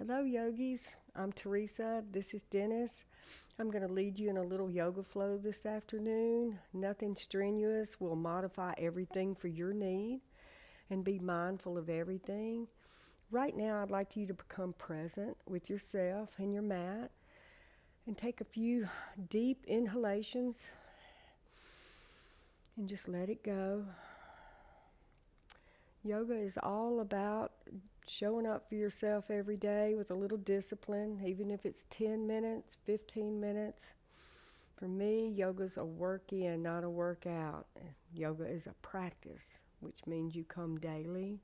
Hello, yogis. I'm Teresa. This is Dennis. I'm going to lead you in a little yoga flow this afternoon. Nothing strenuous. We'll modify everything for your need and be mindful of everything. Right now, I'd like you to become present with yourself and your mat and take a few deep inhalations and just let it go. Yoga is all about showing up for yourself every day with a little discipline, even if it's 10 minutes, 15 minutes. For me, yoga's a work in, not a workout. Yoga is a practice, which means you come daily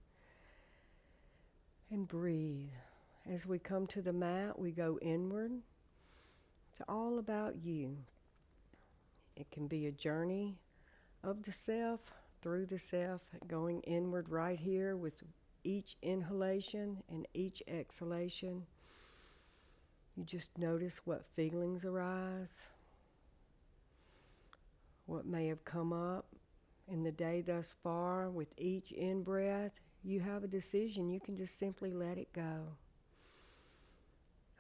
and breathe. As we come to the mat, we go inward. It's all about you. It can be a journey of the self, through the self, going inward right here with each inhalation and each exhalation. You just notice what feelings arise, what may have come up in the day thus far. With each in-breath, you have a decision. You can just simply let it go.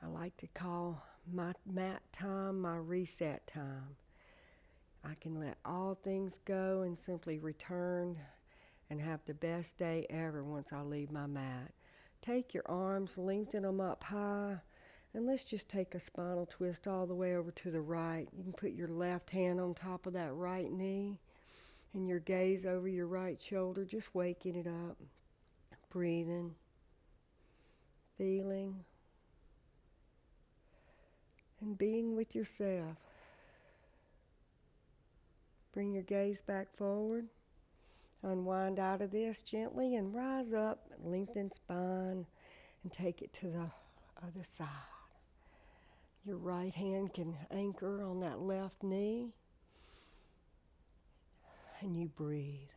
I like to call my mat time my reset time. I can let all things go and simply return and have the best day ever once I leave my mat. Take your arms, lengthen them up high, and let's just take a spinal twist all the way over to the right. You can put your left hand on top of that right knee and your gaze over your right shoulder, just waking it up, breathing, feeling, and being with yourself. Bring your gaze back forward. Unwind out of this gently and rise up, lengthen spine, and take it to the other side. Your right hand can anchor on that left knee, and you breathe.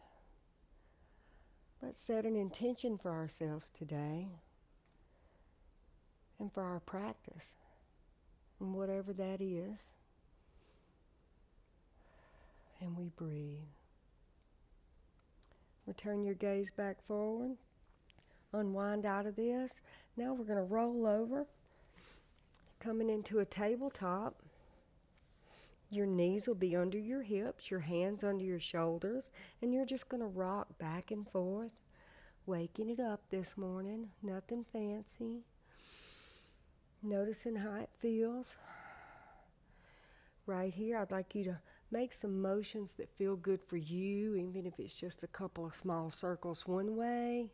Let's set an intention for ourselves today and for our practice, and whatever that is. And we breathe. Return your gaze back forward. Unwind out of this. Now we're going to roll over, coming into a tabletop. Your knees will be under your hips, your hands under your shoulders, and you're just going to rock back and forth, waking it up this morning. Nothing fancy. Noticing how it feels. Right here, I'd like you to make some motions that feel good for you, even if it's just a couple of small circles one way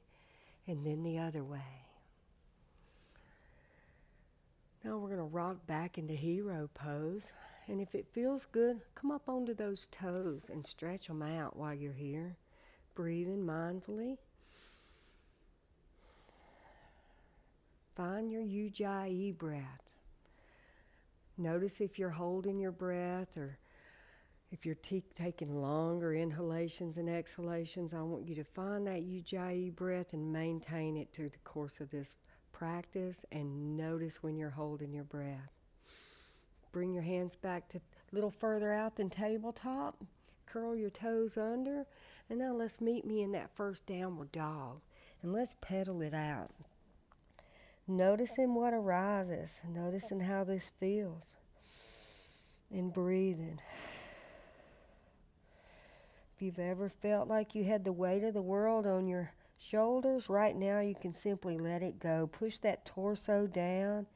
and then the other way. Now we're going to rock back into hero pose. And if it feels good, come up onto those toes and stretch them out while you're here. Breathing mindfully. Find your Ujjayi breath. Notice if you're holding your breath or if you're taking longer inhalations and exhalations. I want you to find that Ujjayi breath and maintain it through the course of this practice, and notice when you're holding your breath. Bring your hands back to a little further out than tabletop. Curl your toes under, and now let's meet me in that first downward dog, and let's pedal it out. Noticing what arises, noticing how this feels, and breathing. If you've ever felt like you had the weight of the world on your shoulders, right now you can simply let it go. Push that torso down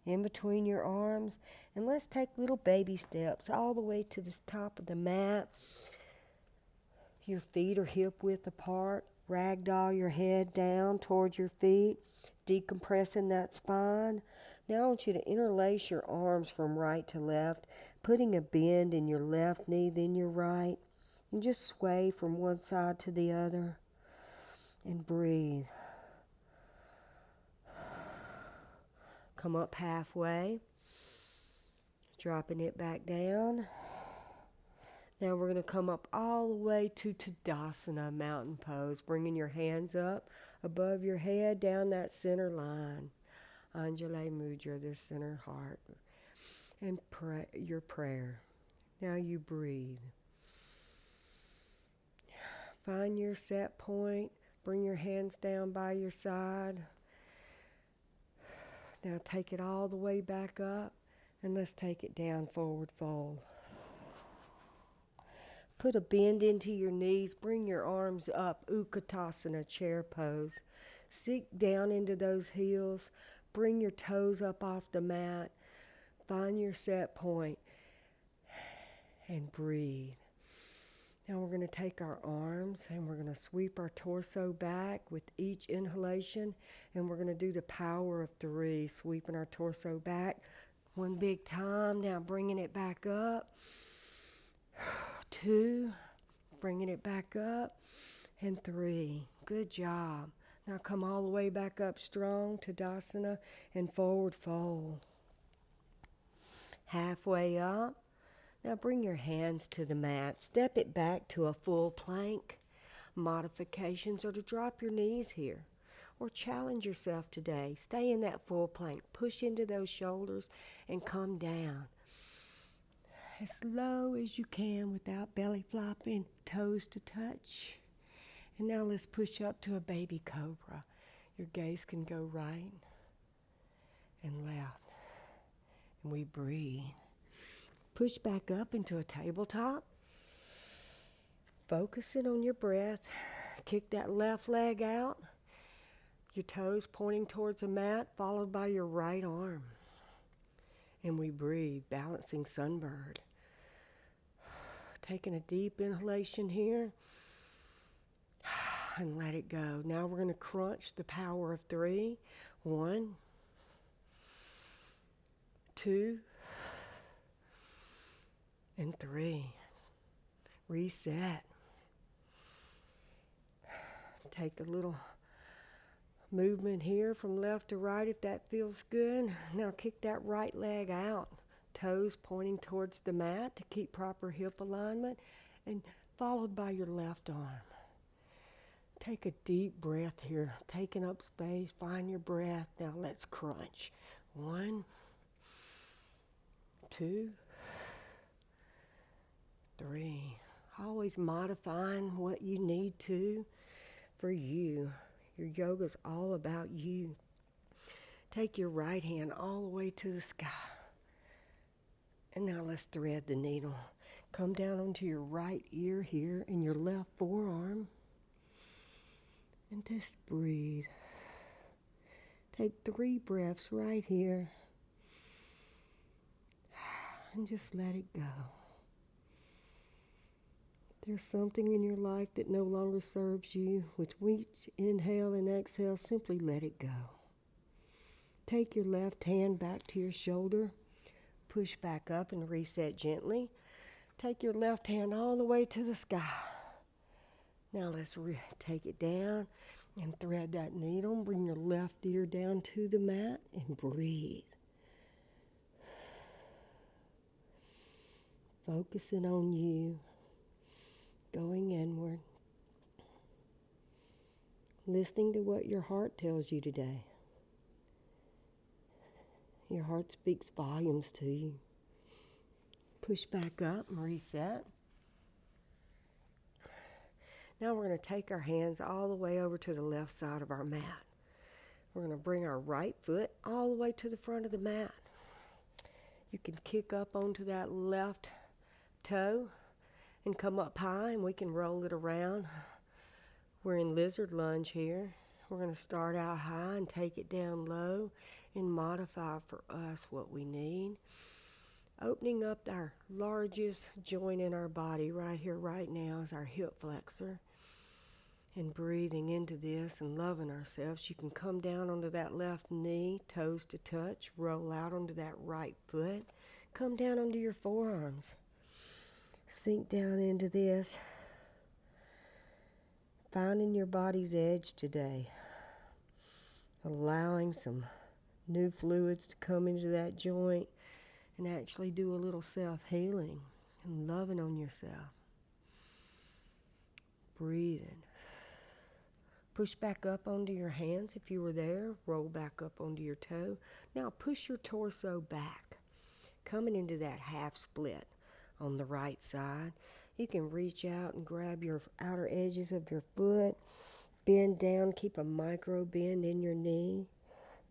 in between your arms, and let's take little baby steps all the way to the top of the mat. Your feet are hip width apart. Ragdoll your head down towards your feet, decompressing that spine. Now I want you to interlace your arms from right to left, putting a bend in your left knee, then your right. And just sway from one side to the other and breathe. Come up halfway, dropping it back down. Now we're going to come up all the way to Tadasana, mountain pose, bringing your hands up above your head, down that center line. Anjali Mudra, the center heart. And pray your prayer. Now you breathe. Find your set point. Bring your hands down by your side. Now take it all the way back up, and let's take it down, forward fold. Put a bend into your knees, bring your arms up, Utkatasana, chair pose. Sink down into those heels, bring your toes up off the mat, find your set point, and breathe. Now we're going to take our arms and we're going to sweep our torso back with each inhalation, and we're going to do the power of 3, sweeping our torso back one big time. Now bringing it back up. 2, bringing it back up, and 3. Good job. Now come all the way back up strong, Tadasana, and forward fold. Halfway up. Now bring your hands to the mat. Step it back to a full plank. Modifications are to drop your knees here, or challenge yourself today. Stay in that full plank. Push into those shoulders and come down. As low as you can without belly flopping, toes to touch. And now let's push up to a baby cobra. Your gaze can go right and left. And we breathe. Push back up into a tabletop. Focusing on your breath. Kick that left leg out. Your toes pointing towards the mat, followed by your right arm. And we breathe, balancing sunbird. Taking a deep inhalation here. And let it go. Now we're going to crunch the power of 3. 1, 2, and 3. Reset. Take a little movement here from left to right if that feels good. Now kick that right leg out. Toes pointing towards the mat to keep proper hip alignment, and followed by your left arm. Take a deep breath here, taking up space, find your breath. Now let's crunch. 1, 2, 3. Always modifying what you need to for you. Your yoga's all about you. Take your right hand all the way to the sky. And now let's thread the needle. Come down onto your right ear here and your left forearm. And just breathe. Take 3 breaths right here. And just let it go. If there's something in your life that no longer serves you, with each inhale and exhale, simply let it go. Take your left hand back to your shoulder. Push back up and reset gently. Take your left hand all the way to the sky. Now let's take it down and thread that needle. Bring your left ear down to the mat and breathe. Focusing on you, going inward. Listening to what your heart tells you today. Your heart speaks volumes to you. Push back up and reset. Now we're going to take our hands all the way over to the left side of our mat. We're going to bring our right foot all the way to the front of the mat. You can kick up onto that left toe and come up high, and we can roll it around. We're in lizard lunge here. We're going to start out high and take it down low and modify for us what we need. Opening up our largest joint in our body right here, right now, is our hip flexor. And breathing into this and loving ourselves. You can come down onto that left knee, toes to touch, roll out onto that right foot. Come down onto your forearms. Sink down into this. Finding your body's edge today. Allowing some new fluids to come into that joint and actually do a little self-healing and loving on yourself. Breathing. Push back up onto your hands if you were there. Roll back up onto your toe. Now push your torso back. Coming into that half split on the right side. You can reach out and grab your outer edges of your foot. Bend down. Keep a micro bend in your knee.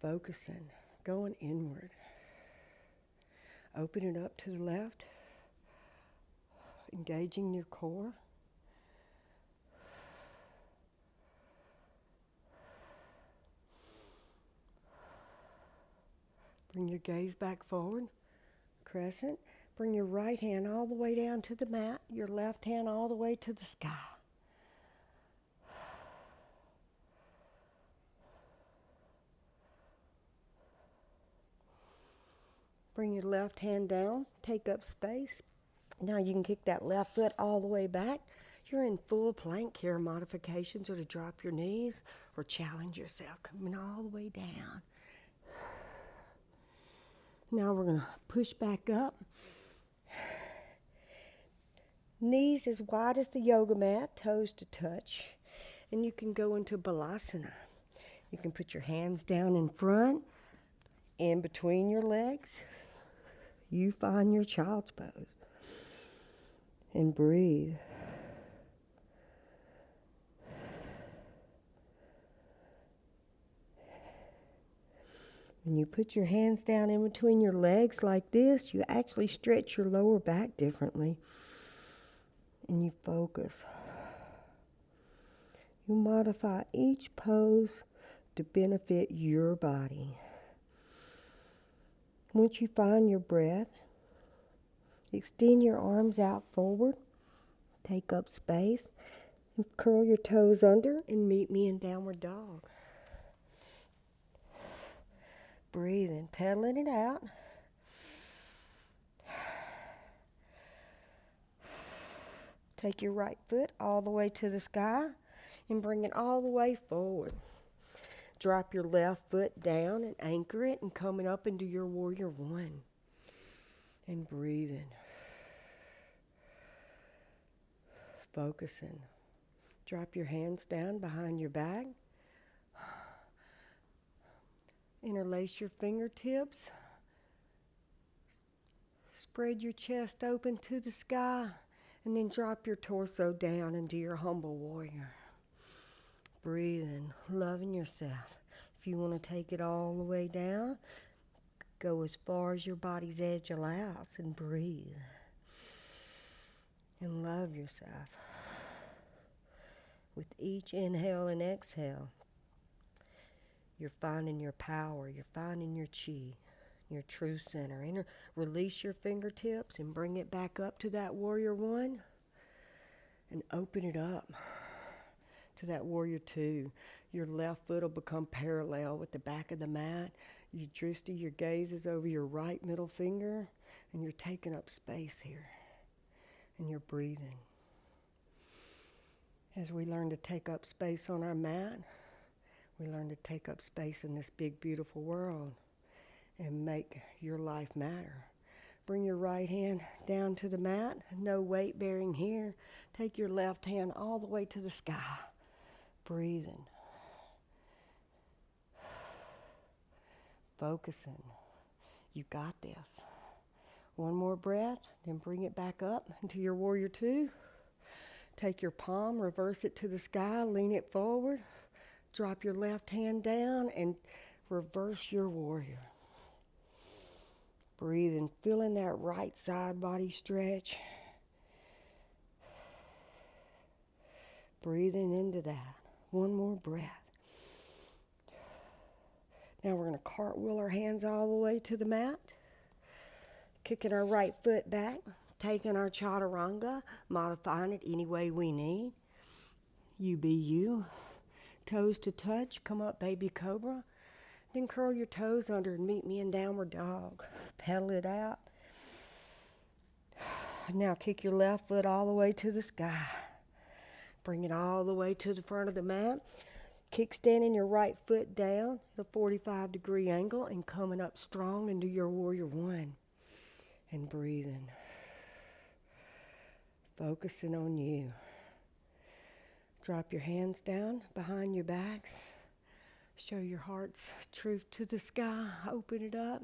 Focusing, going inward. Open it up to the left, engaging your core. Bring your gaze back forward, crescent. Bring your right hand all the way down to the mat, your left hand all the way to the sky. Bring your left hand down, take up space. Now you can kick that left foot all the way back. You're in full plank here. Modifications are to drop your knees or challenge yourself, coming all the way down. Now we're going to push back up. Knees as wide as the yoga mat, toes to touch. And you can go into balasana. You can put your hands down in front, in between your legs. You find your child's pose. And breathe. When you put your hands down in between your legs like this, you actually stretch your lower back differently. And you focus. You modify each pose to benefit your body. Once you find your breath, extend your arms out forward, take up space, and curl your toes under and meet me in downward dog. Breathing, pedaling it out. Take your right foot all the way to the sky and bring it all the way forward. Drop your left foot down and anchor it and coming up into your warrior one. And breathing. Focusing. Drop your hands down behind your back. Interlace your fingertips. Spread your chest open to the sky. And then drop your torso down into your humble warrior. Breathing, loving yourself. If you want to take it all the way down, go as far as your body's edge allows and breathe. And love yourself. With each inhale and exhale, you're finding your power, you're finding your chi, your true center. Release your fingertips and bring it back up to that warrior one and open it up to that warrior two. Your left foot will become parallel with the back of the mat. You drishti, your gaze is over your right middle finger and you're taking up space here and you're breathing. As we learn to take up space on our mat, we learn to take up space in this big, beautiful world and make your life matter. Bring your right hand down to the mat. No weight bearing here. Take your left hand all the way to the sky. Breathing. Focusing. You got this. One more breath, then bring it back up into your warrior two. Take your palm, reverse it to the sky, lean it forward. Drop your left hand down and reverse your warrior. Breathe and feel in that right side body stretch. Breathing into that. One more breath. Now we're going to cartwheel our hands all the way to the mat. Kicking our right foot back. Taking our chaturanga. Modifying it any way we need. You be you. Toes to touch. Come up, baby cobra. Then curl your toes under and meet me in downward dog. Pedal it out. Now kick your left foot all the way to the sky. Bring it all the way to the front of the mat. Kickstanding your right foot down at a 45-degree angle and coming up strong into your warrior one. And breathing. Focusing on you. Drop your hands down behind your backs. Show your heart's truth to the sky. Open it up.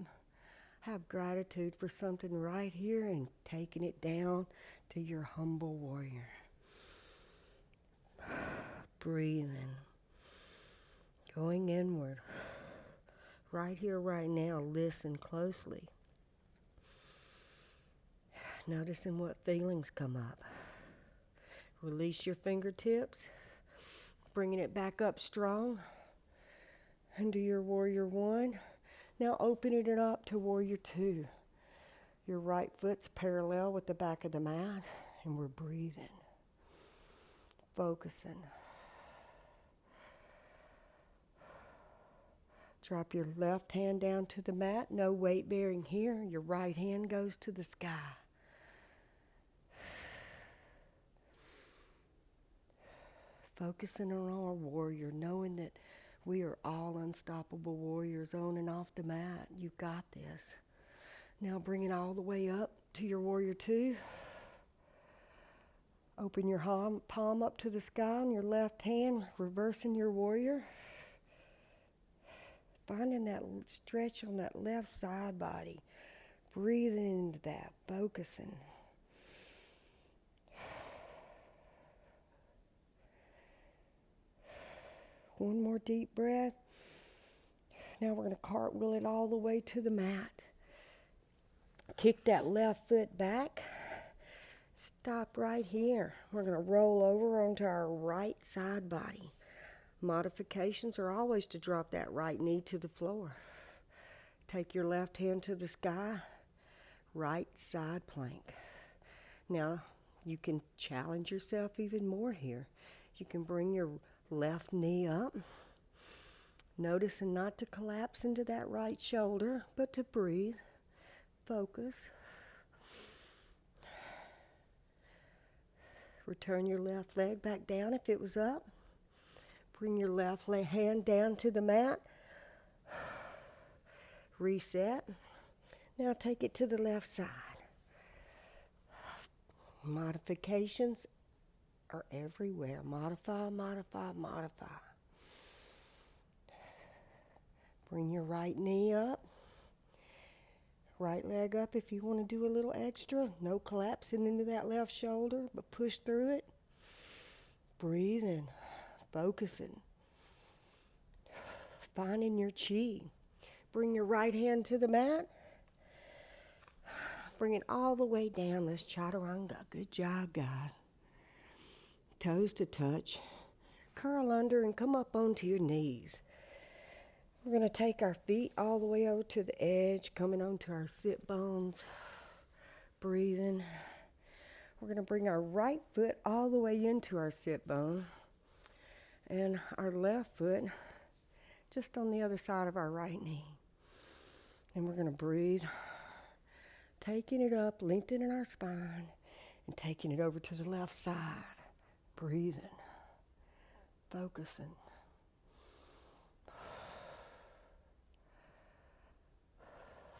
Have gratitude for something right here and taking it down to your humble warrior. Breathing. Going inward. right here, right now. Listen closly. Noticing what feelings come up. Release your fingertips, bringing it back up strong into your warrior one. Now opening it up to warrior two. Your right foot's parallel with the back of the mat, and we're breathing, focusing. Drop your left hand down to the mat, no weight bearing here. Your right hand goes to the sky. Focusing on our warrior, knowing that we are all unstoppable warriors on and off the mat. You've got this. Now bring it all the way up to your warrior two. Open your palm up to the sky on your left hand, reversing your warrior. Finding that stretch on that left side body. Breathing into that, focusing. One more deep breath. Now we're going to cartwheel it all the way to the mat. Kick that left foot back. Stop right here. We're going to roll over onto our right side body. Modifications are always to drop that right knee to the floor. Take your left hand to the sky. Right side plank. Now you can challenge yourself even more here. You can bring your left knee up, noticing not to collapse into that right shoulder, but to breathe, focus. Return your left leg back down if it was up. Bring your left hand down to the mat. Reset. Now take it to the left side. Modifications are everywhere. Modify, modify, modify. Bring your right knee up. Right leg up if you want to do a little extra. No collapsing into that left shoulder, but push through it. Breathing, focusing. Finding your chi. Bring your right hand to the mat. Bring it all the way down. Let's chaturanga. Good job, guys. Toes to touch. Curl under and come up onto your knees. We're going to take our feet all the way over to the edge, coming onto our sit bones. Breathing. We're going to bring our right foot all the way into our sit bone. And our left foot just on the other side of our right knee. And we're going to breathe. Taking it up, lengthening our spine, and taking it over to the left side. Breathing, focusing.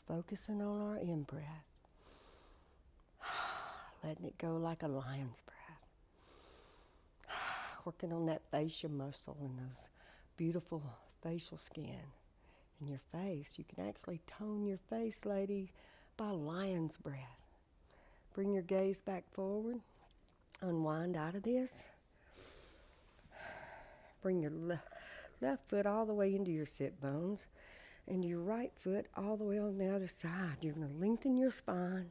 Focusing on our in-breath. Letting it go like a lion's breath. Working on that facial muscle and those beautiful facial skin in your face. You can actually tone your face, ladies, by lion's breath. Bring your gaze back forward. Unwind out of this. Bring your left foot all the way into your sit bones and your right foot all the way on the other side. You're going to lengthen your spine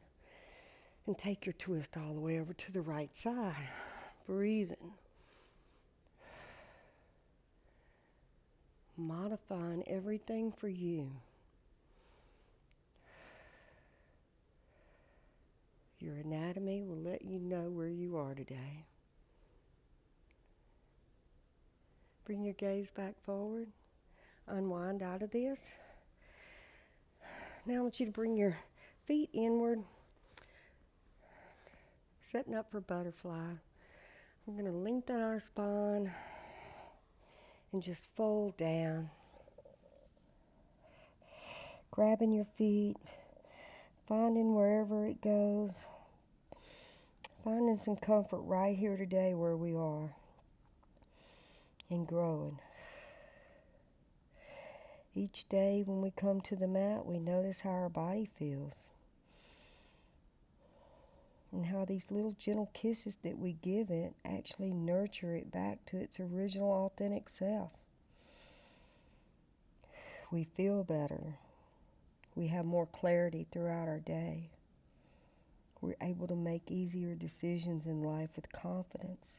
and take your twist all the way over to the right side. Breathing. Modifying everything for you. Your anatomy will let you know where you are today. Bring your gaze back forward. Unwind out of this. Now I want you to bring your feet inward. Setting up for butterfly. We're going to lengthen our spine and just fold down. Grabbing your feet. Finding wherever it goes. Finding some comfort right here today where we are. And growing. Each day when we come to the mat, we notice how our body feels. And how these little gentle kisses that we give it actually nurture it back to its original authentic self. We feel better. We have more clarity throughout our day. We're able to make easier decisions in life with confidence.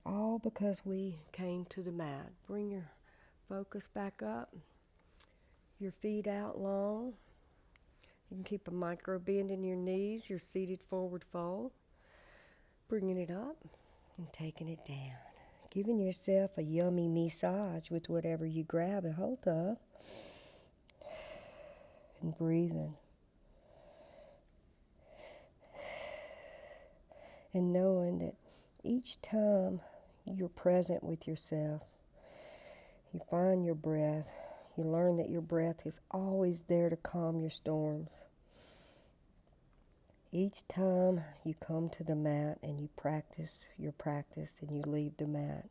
All because we came to the mat. Bring your focus back up. Your feet out long. You can keep a micro bend in your knees, your seated forward fold. Bringing it up and taking it down. Giving yourself a yummy massage with whatever you grab a hold of. And breathing. And knowing that each time you're present with yourself, you find your breath, you learn that your breath is always there to calm your storms. Each time you come to the mat and you practice your practice and you leave the mat,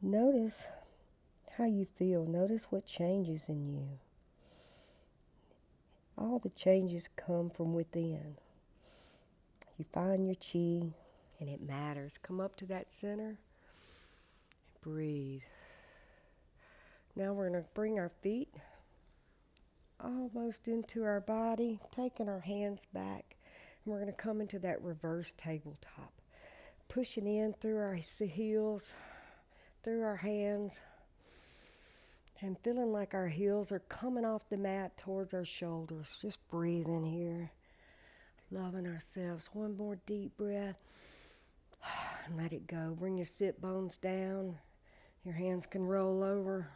notice how you feel. Notice what changes in you. All the changes come from within. You find your chi, and it matters. Come up to that center. Breathe. Now we're going to bring our feet almost into our body, taking our hands back. And we're going to come into that reverse tabletop. Pushing in through our heels, through our hands, and feeling like our heels are coming off the mat towards our shoulders. Just breathing here. Loving ourselves. One more deep breath. And let it go. Bring your sit bones down. Your hands can roll over.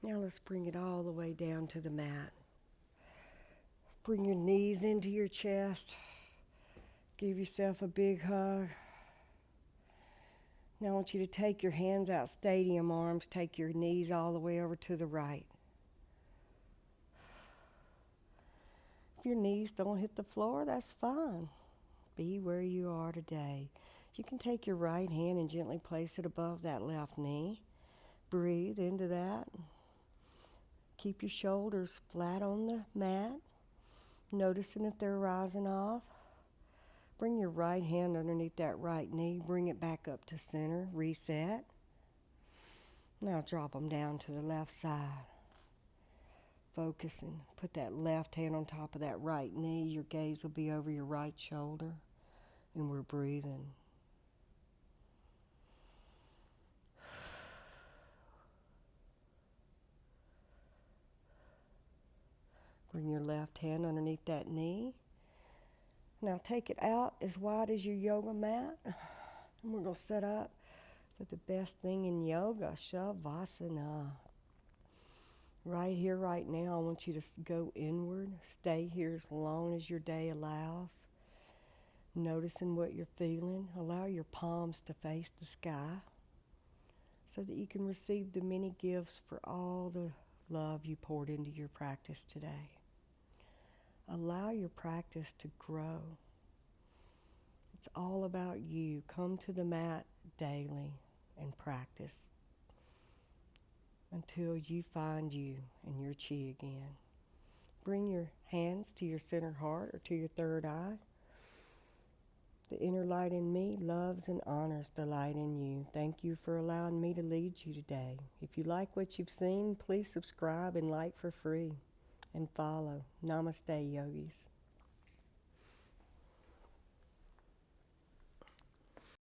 Now let's bring it all the way down to the mat. Bring your knees into your chest. Give yourself a big hug. Now I want you to take your hands out, stadium arms. Take your knees all the way over to the right. If your knees don't hit the floor, that's fine. Be where you are today. You can take your right hand and gently place it above that left knee. Breathe into that. Keep your shoulders flat on the mat, noticing if they're rising off. Bring your right hand underneath that right knee. Bring it back up to center. Reset. Now drop them down to the left side. Focusing. Put that left hand on top of that right knee. Your gaze will be over your right shoulder. And we're breathing. Bring your left hand underneath that knee. Now take it out as wide as your yoga mat. And we're going to set up for the best thing in yoga, Shavasana. Right here, right now, I want you to go inward. Stay here as long as your day allows. Noticing what you're feeling. Allow your palms to face the sky so that you can receive the many gifts for all the love you poured into your practice today. Allow your practice to grow. It's all about you. Come to the mat daily and practice until you find you and your chi again. Bring your hands to your center heart or to your third eye. The inner light in me loves and honors the light in you. Thank you for allowing me to lead you today. If you like what you've seen, please subscribe and like for free and follow. Namaste, yogis.